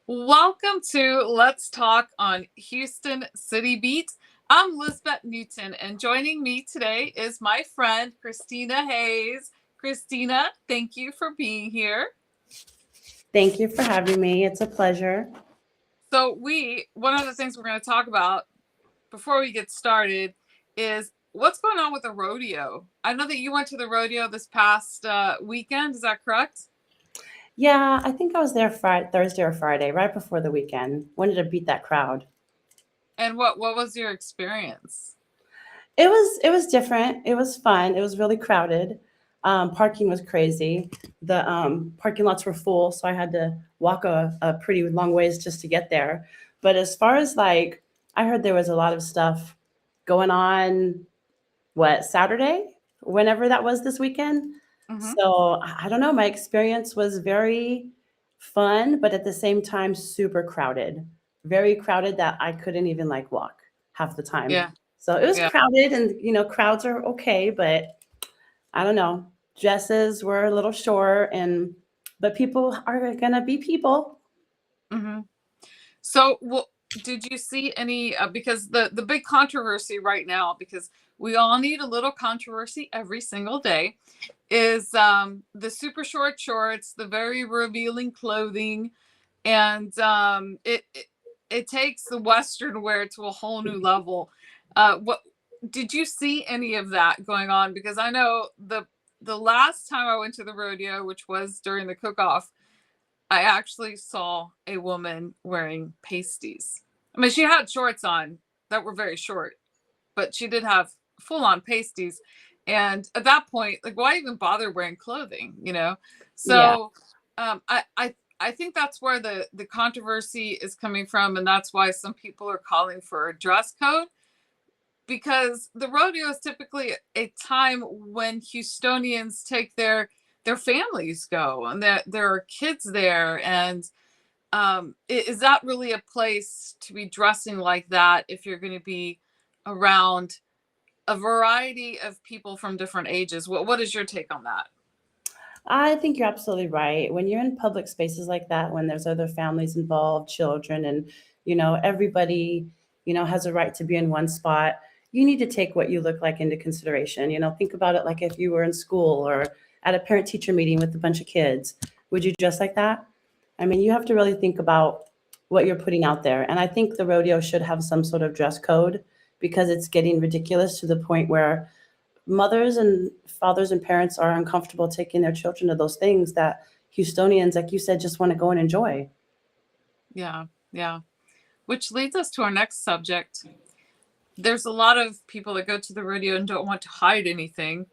Welcome to Let's Talk on Houston City Beat. I'm Lisbet Newton, and joining me today is my friend Kristina Hayes. Kristina, thank you for being here. Thank you for having me. It's a pleasure. So, one of the things we're going to talk about before we get started is what's going on with the rodeo. I know that you went to the rodeo this past weekend. Is that correct? Yeah, I think I was there Thursday or Friday, right before the weekend. Wanted to beat that crowd. And what was your experience? It was different. It was fun. It was really crowded. Parking was crazy. The parking lots were full, so I had to walk a pretty long ways just to get there. But as far as like, I heard there was a lot of stuff going on. What, Saturday? Whenever that was this weekend. Mm-hmm. So I don't know. My experience was very fun, but at the same time, super crowded. Very crowded that I couldn't even like walk half the time. Yeah, So it was yeah. crowded, and crowds are okay, but I don't know. Dresses were a little short, but people are gonna be people. Mm-hmm. So, did you see any? Because the big controversy right now, because we all need a little controversy every single day, is the super short shorts, the very revealing clothing, and it takes the Western wear to a whole new level. What did you see any of that going on? Because I know the last time I went to the rodeo, which was during the cook-off, I actually saw a woman wearing pasties. I mean, she had shorts on that were very short, but she did have full on pasties. And at that point, like, why even bother wearing clothing, you know? Yeah. So I think that's where the controversy is coming from. And that's why some people are calling for a dress code, because the rodeo is typically a time when Houstonians take their families go, and there are kids there, and is that really a place to be dressing like that if you're going to be around a variety of people from different ages? What is your take on that? I think you're absolutely right. When you're in public spaces like that, when there's other families involved, children, and everybody, has a right to be in one spot, you need to take what you look like into consideration. Think about it like if you were in school or at a parent-teacher meeting with a bunch of kids. Would you dress like that? I mean, you have to really think about what you're putting out there. And I think the rodeo should have some sort of dress code because it's getting ridiculous to the point where mothers and fathers and parents are uncomfortable taking their children to those things that Houstonians, like you said, just want to go and enjoy. Yeah, yeah. Which leads us to our next subject. There's a lot of people that go to the rodeo and don't want to hide anything,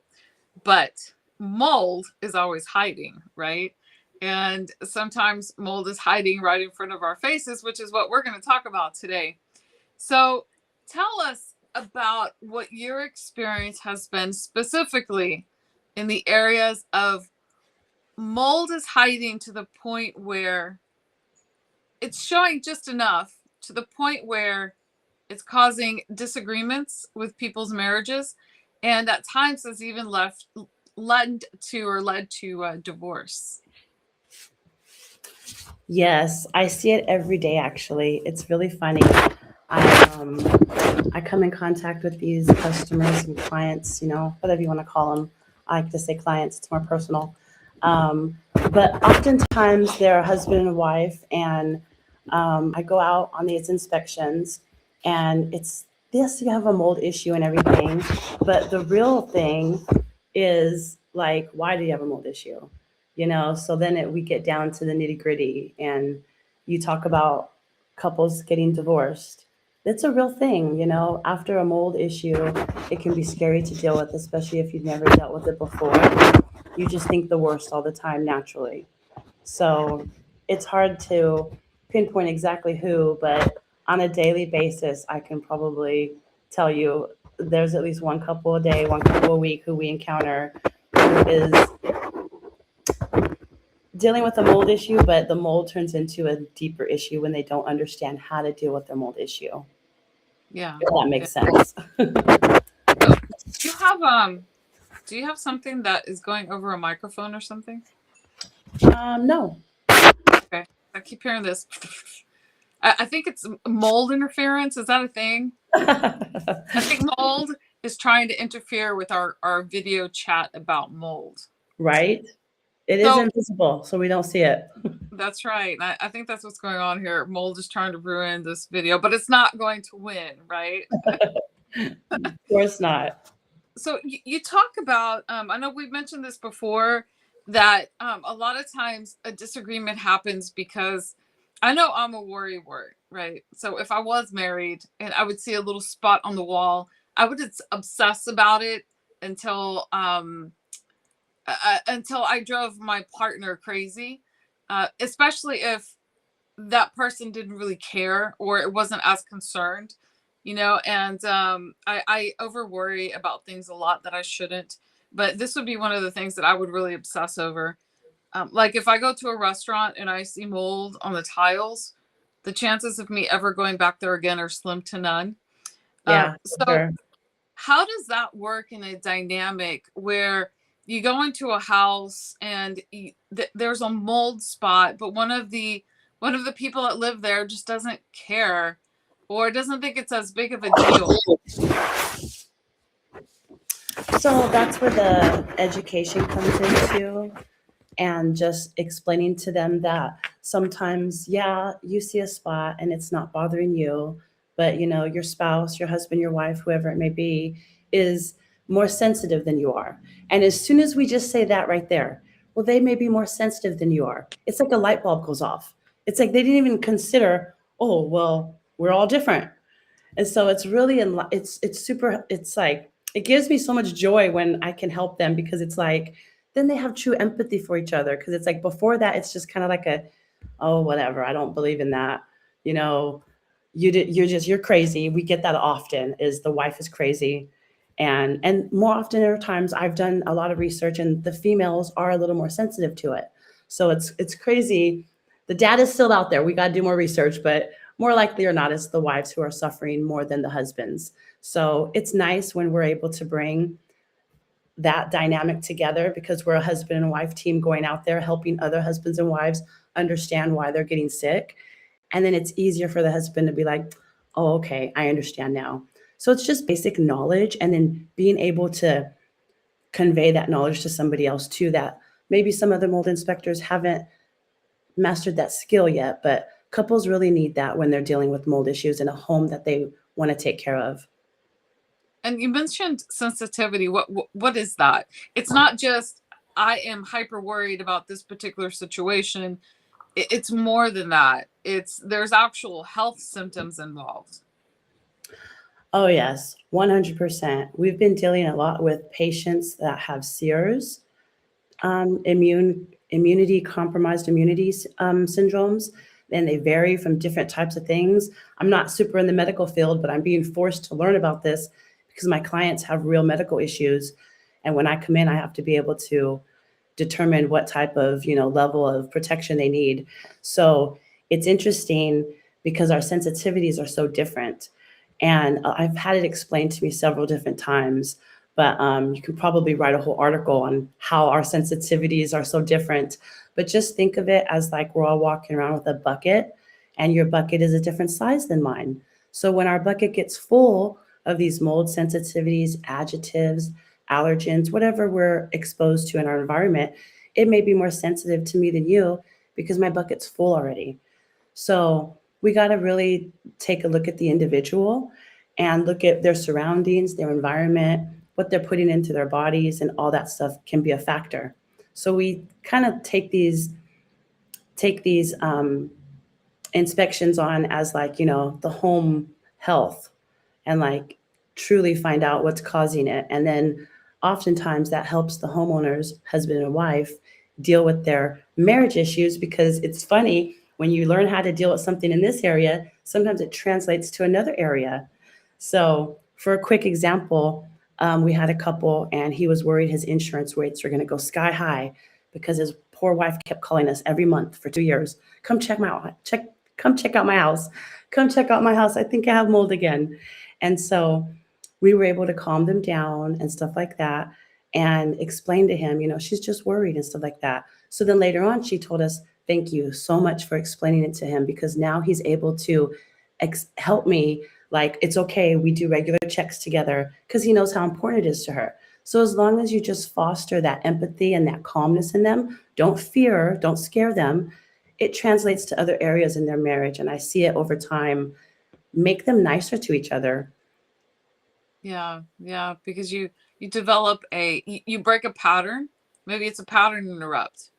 but mold is always hiding, right? And sometimes mold is hiding right in front of our faces, which is what we're going to talk about today. So tell us about what your experience has been specifically in the areas of mold is hiding to the point where it's showing just enough to the point where it's causing disagreements with people's marriages, and at times has even led to divorce. Yes, I see it every day actually. It's really funny. I come in contact with these customers and clients, whatever you want to call them. I like to say clients, it's more personal. But oftentimes they're a husband and wife, and I go out on these inspections, and it's this, you have a mold issue and everything, but the real thing is like, why do you have a mold issue? So then we get down to the nitty gritty, and you talk about couples getting divorced. It's a real thing, after a mold issue, it can be scary to deal with, especially if you've never dealt with it before. You just think the worst all the time naturally. So it's hard to pinpoint exactly who, but on a daily basis, I can probably tell you there's at least one couple a day, one couple a week who we encounter who is dealing with a mold issue, but the mold turns into a deeper issue when they don't understand how to deal with their mold issue. Yeah. If that Yeah. makes sense. So do you have do you have something that is going over a microphone or something? No. Okay. I keep hearing this. I think it's mold interference. Is that a thing? I think mold is trying to interfere with our video chat about mold. Right? It is So invisible, so we don't see it. that's right. I think that's what's going on here. Mold is trying to ruin this video, but it's not going to win, right? Of course not. So you talk about, I know we've mentioned this before, that a lot of times a disagreement happens because I know I'm a worry wart, right? So if I was married and I would see a little spot on the wall, I would obsess about it until until I drove my partner crazy, especially if that person didn't really care or it wasn't as concerned, and I over worry about things a lot that I shouldn't. But this would be one of the things that I would really obsess over. Like if I go to a restaurant and I see mold on the tiles, the chances of me ever going back there again are slim to none. Yeah, for So sure. how does that work in a dynamic where you go into a house and there's a mold spot, but one of the people that live there just doesn't care or doesn't think it's as big of a deal? So that's where the education comes into, and just explaining to them that sometimes, yeah, you see a spot and it's not bothering you, but your spouse, your husband, your wife, whoever it may be, is more sensitive than you are. And as soon as we just say that right there, well, they may be more sensitive than you are. It's like a light bulb goes off. It's like they didn't even consider, oh, well, we're all different. And so it's really, it's super, it's like, it gives me so much joy when I can help them, because it's like, then they have true empathy for each other. Because it's like before that, it's just kind of like oh, whatever, I don't believe in that. You know, you're crazy. We get that often, is the wife is crazy. And more often there are times I've done a lot of research and the females are a little more sensitive to it. So it's crazy. The data's still out there. We got to do more research, but more likely or not, it's the wives who are suffering more than the husbands. So it's nice when we're able to bring that dynamic together, because we're a husband and wife team going out there helping other husbands and wives understand why they're getting sick. And then it's easier for the husband to be like, oh, okay, I understand now. So it's just basic knowledge, and then being able to convey that knowledge to somebody else too, that maybe some other mold inspectors haven't mastered that skill yet, but couples really need that when they're dealing with mold issues in a home that they want to take care of. And you mentioned sensitivity. What is that? It's not just I am hyper worried about this particular situation. It's more than that. There's actual health symptoms involved. Oh, yes, 100%. We've been dealing a lot with patients that have SEERs, immunity compromised syndromes, and they vary from different types of things. I'm not super in the medical field, but I'm being forced to learn about this because my clients have real medical issues. And when I come in, I have to be able to determine what type of, level of protection they need. So it's interesting because our sensitivities are so different. And I've had it explained to me several different times, but you can probably write a whole article on how our sensitivities are so different. But just think of it as like we're all walking around with a bucket, and your bucket is a different size than mine. So when our bucket gets full of these mold sensitivities, adjectives, allergens, whatever we're exposed to in our environment, it may be more sensitive to me than you because my bucket's full already. So we got to really take a look at the individual and look at their surroundings, their environment, what they're putting into their bodies, and all that stuff can be a factor. So we kind of take these inspections on as like, the home health, and like truly find out what's causing it. And then oftentimes that helps the homeowners, husband and wife, deal with their marriage issues, because it's funny, when you learn how to deal with something in this area, sometimes it translates to another area. So for a quick example, we had a couple and he was worried his insurance rates were going to go sky high because his poor wife kept calling us every month for 2 years. Come check out my house. Come check out my house. I think I have mold again. And so we were able to calm them down and stuff like that, and explain to him, she's just worried and stuff like that. So then later on, she told us, Thank you so much for explaining it to him, because now he's able to help me. Like, it's okay, we do regular checks together, because he knows how important it is to her. So as long as you just foster that empathy and that calmness in them, don't fear, don't scare them, it translates to other areas in their marriage. And I see it over time make them nicer to each other. Yeah, yeah, because you develop you break a pattern. Maybe it's a pattern interrupt,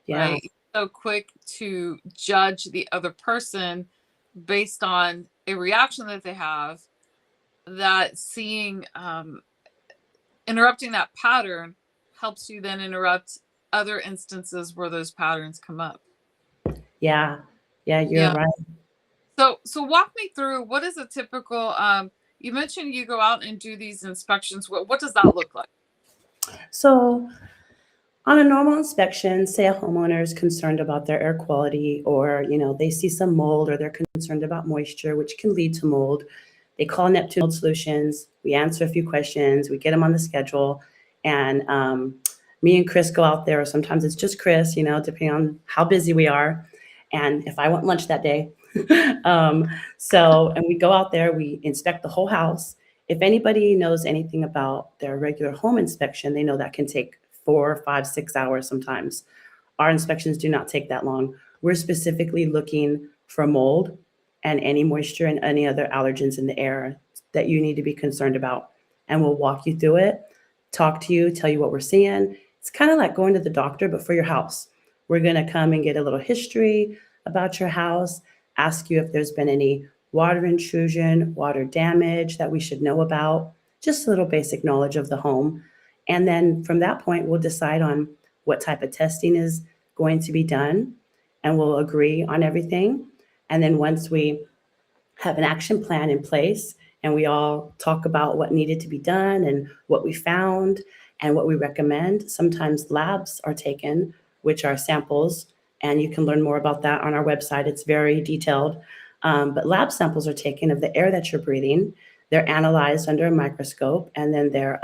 Yeah. right? You're so quick to judge the other person based on a reaction that they have, that seeing interrupting that pattern helps you then interrupt other instances where those patterns come up. Yeah. Yeah, you're Yeah. right. So walk me through, what is a typical you mentioned you go out and do these inspections. What does that look like? So on a normal inspection, say a homeowner is concerned about their air quality, or they see some mold, or they're concerned about moisture, which can lead to mold. They call Neptune Mold Solutions. We answer a few questions. We get them on the schedule, and me and Chris go out there. Or sometimes it's just Chris, depending on how busy we are, and if I want lunch that day. And we go out there. We inspect the whole house. If anybody knows anything about their regular home inspection, they know that can take 4, 5, 6 hours sometimes. Our inspections do not take that long. We're specifically looking for mold and any moisture and any other allergens in the air that you need to be concerned about. And we'll walk you through it, talk to you, tell you what we're seeing. It's kind of like going to the doctor, but for your house. We're going to come and get a little history about your house, ask you if there's been any water intrusion, water damage that we should know about, just a little basic knowledge of the home. And then from that point, we'll decide on what type of testing is going to be done, and we'll agree on everything. And then once we have an action plan in place and we all talk about what needed to be done and what we found and what we recommend, sometimes labs are taken, which are samples. And you can learn more about that on our website. It's very detailed. But lab samples are taken of the air that you're breathing. They're analyzed under a microscope, and then they're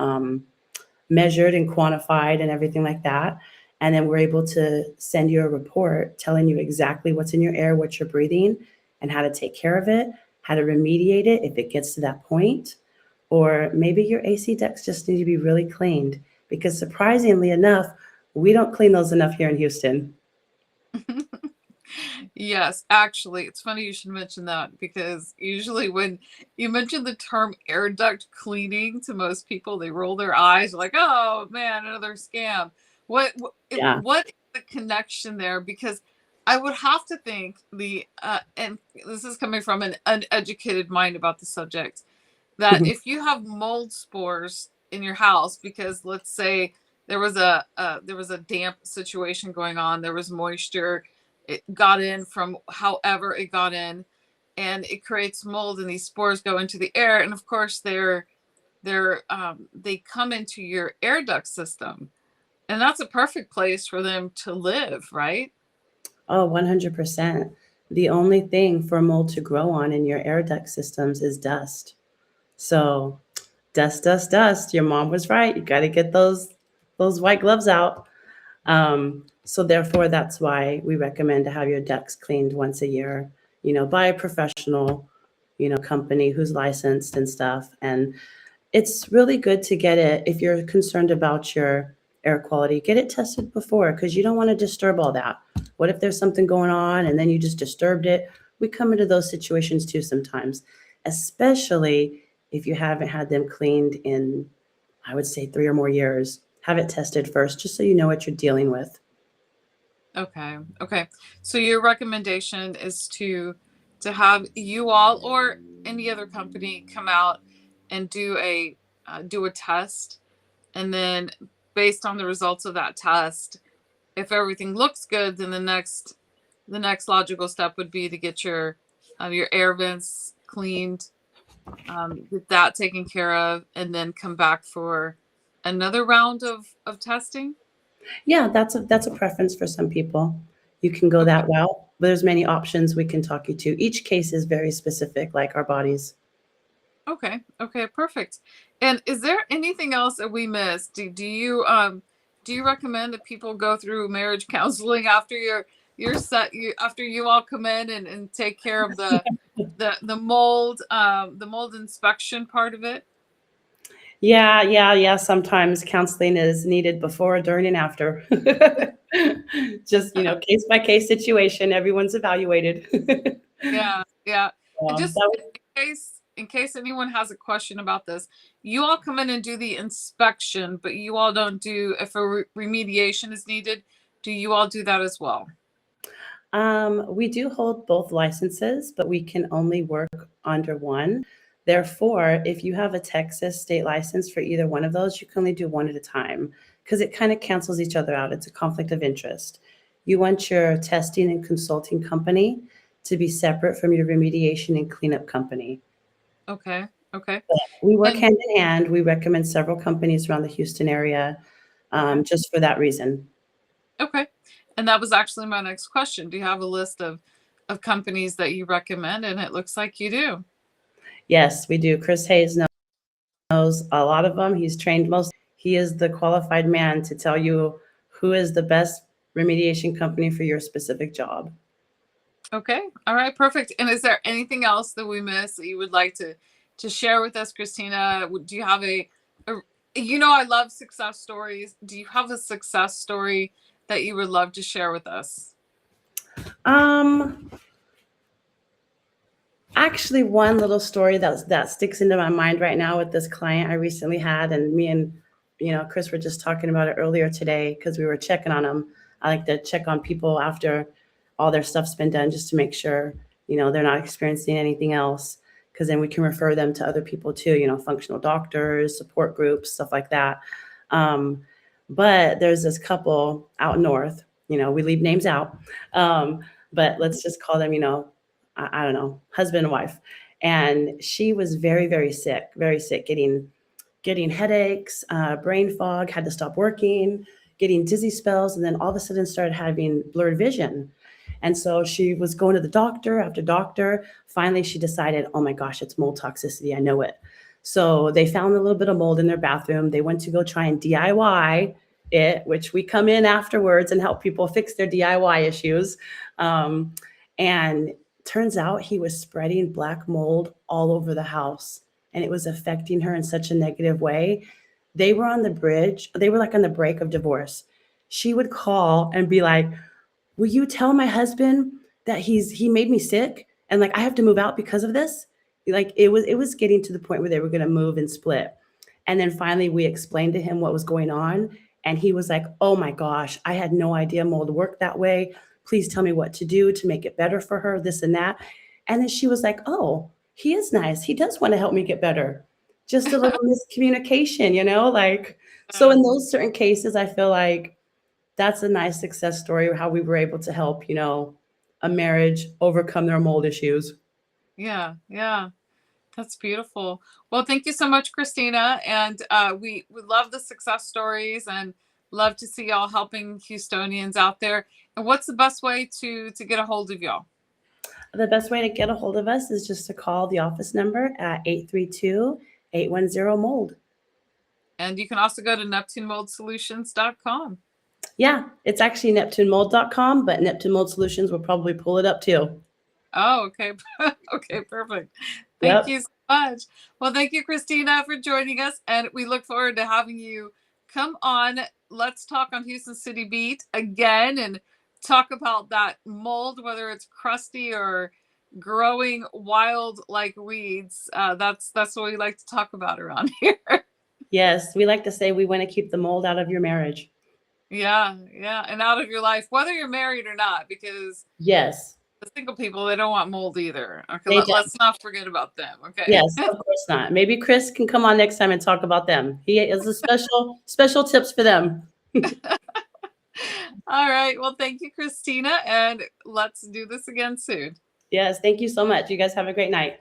measured and quantified and everything like that. And then we're able to send you a report telling you exactly what's in your air, what you're breathing, and how to take care of it, how to remediate it if it gets to that point. Or maybe your AC ducts just need to be really cleaned, because surprisingly enough, we don't clean those enough here in Houston. Yes, actually, it's funny you should mention that, because usually when you mention the term air duct cleaning, to most people, they roll their eyes like, "Oh man, another scam." Yeah. What is the connection there? Because I would have to think and this is coming from an uneducated mind about the subject, that if you have mold spores in your house, because let's say there was a damp situation going on, there was moisture, it got in from however it got in, and it creates mold, and these spores go into the air, and of course they come into your air duct system, and that's a perfect place for them to live, right? Oh, 100%. The only thing for mold to grow on in your air duct systems is dust. So dust, dust, dust. Your mom was right. You got to get those white gloves out. So therefore, that's why we recommend to have your ducts cleaned once a year, by a professional, company who's licensed and stuff. And it's really good to get it, if you're concerned about your air quality, get it tested before, because you don't want to disturb all that. What if there's something going on and then you just disturbed it? We come into those situations too sometimes, especially if you haven't had them cleaned in, I would say, 3 or more years. Have it tested first, just so you know what you're dealing with. Okay. Okay. So your recommendation is to have you all or any other company come out and do a test, and then based on the results of that test, if everything looks good, then the next logical step would be to get your air vents cleaned, get that taken care of, and then come back for another round of testing. Yeah, that's a preference for some people. You can go Okay. that route. There's many options we can talk you to. Each case is very specific, like our bodies. Okay. Okay. Perfect. And is there anything else that we missed? Do you recommend that people go through marriage counseling after you're set. You after you all come in and take care of the mold inspection part of it. Yeah. Sometimes counseling is needed before, during, and after. Just, case by case situation. Everyone's evaluated. Yeah. And just That in case anyone has a question about this, you all come in and do the inspection, but you all don't do if a remediation is needed. Do you all do that as well? We do hold both licenses, but we can only work under one. Therefore, if you have a Texas state license for either one of those, you can only do one at a time because it kind of cancels each other out. It's a conflict of interest. You want your testing and consulting company to be separate from your remediation and cleanup company. Okay. We work And hand in hand. We recommend several companies around the Houston area just for that reason. okay. And that was actually my next question. Do you have a list of companies that you recommend? And it looks like you do. Yes, we do. Chris Hayes knows a lot of them. He's trained most. He is the qualified man to tell you who is the best remediation company for your specific job. Okay. All right. Perfect. And is there anything else that we missed that you would like to share with us, Kristina? Do you have a I love success stories. Do you have a success story that you would love to share with us? Actually, one little story that sticks into my mind right now with this client I recently had, and me and Chris were just talking about it earlier today because we were checking on them. I like to check on people after all their stuff's been done just to make sure they're not experiencing anything else, because then we can refer them to other people too, functional doctors, support groups, stuff like that. But there's this couple out north, we leave names out, but let's just call them, I don't know, husband and wife. And she was very, very sick, getting headaches, brain fog, had to stop working, getting dizzy spells, and then all of a sudden started having blurred vision. And so she was going to the doctor after doctor. Finally, she decided, oh my gosh, it's mold toxicity. I know it. So they found a little bit of mold in their bathroom. They went to go try and DIY it, which we come in afterwards and help people fix their DIY issues. And turns out he was spreading black mold all over the house, and it was affecting her in such a negative way. They were on the bridge. They were like on the brink of divorce. She would call and be like, will you tell my husband that he made me sick and like I have to move out because of this? Like it was getting to the point where they were going to move and split. And then finally we explained to him what was going on, and he was like, oh my gosh, I had no idea mold worked that way. Please tell me what to do to make it better for her, this and that. And then she was like, oh, he is nice. He does want to help me get better. Just a little miscommunication, like, so in those certain cases, I feel like that's a nice success story, how we were able to help, a marriage overcome their mold issues. Yeah. That's beautiful. Well, thank you so much, Kristina. And we love the success stories and love to see y'all helping Houstonians out there. And what's the best way to get a hold of y'all? The best way to get a hold of us is just to call the office number at 832-810-MOLD. And you can also go to neptunemoldsolutions.com. Yeah, it's actually neptunemold.com, but Neptune Mold Solutions will probably pull it up too. Oh, okay. Okay, perfect. Yep. Thank you so much. Well, thank you, Kristina, for joining us. And we look forward to having you come on. Let's talk on Houston City Beat again and talk about that mold, whether it's crusty or growing wild like weeds. That's what we like to talk about around here. Yes, we like to say we want to keep the mold out of your marriage. Yeah. And out of your life, whether you're married or not, because Yes. the single people, they don't want mold either. Okay, let's not forget about them. Okay. Yes, of course not. Maybe Chris can come on next time and talk about them. He has a special tips for them. All right. Well, thank you, Kristina, and let's do this again soon. Yes, thank you so much. You guys have a great night.